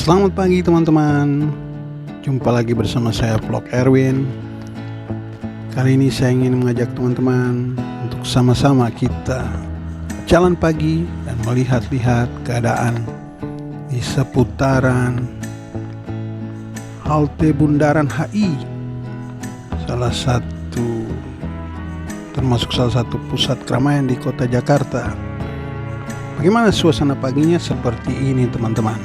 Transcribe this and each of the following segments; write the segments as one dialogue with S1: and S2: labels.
S1: Selamat pagi teman-teman. Jumpa lagi bersama saya Vlog Erwin. Kali ini saya ingin mengajak teman-teman untuk sama-sama kita jalan pagi dan melihat-lihat keadaan di seputaran halte Bundaran HI, termasuk salah satu pusat keramaian di kota Jakarta. Bagaimana suasana paginya? Seperti ini teman-teman.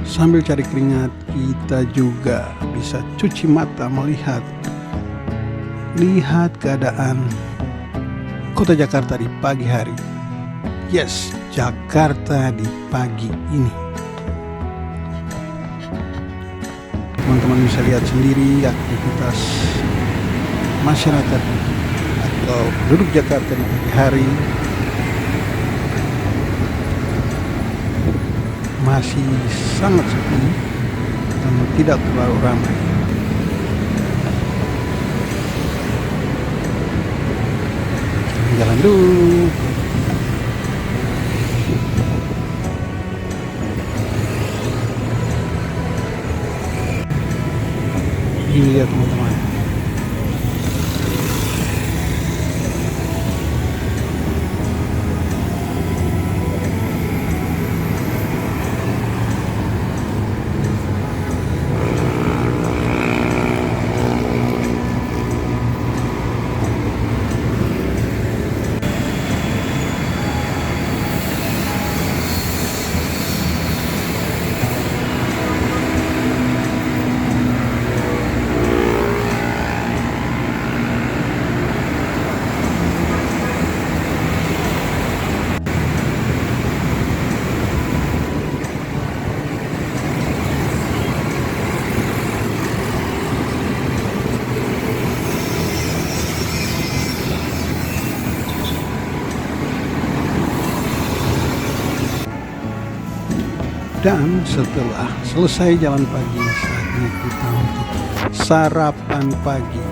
S1: Sambil cari keringat, kita juga bisa cuci mata melihat keadaan kota Jakarta di pagi hari. Yes, Jakarta di pagi ini. Teman-teman bisa lihat sendiri aktivitas masyarakat atau penduduk Jakarta di pagi hari. Masih sangat sepi dan tidak terlalu ramai. Jalan dulu. Ini ya teman-teman. Dan setelah selesai jalan pagi, saatnya kita untuk sarapan pagi.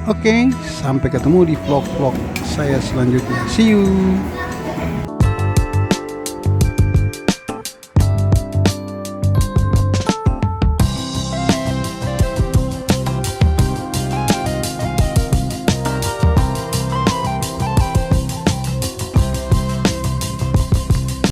S1: Oke, sampai ketemu di vlog-vlog saya selanjutnya. See you.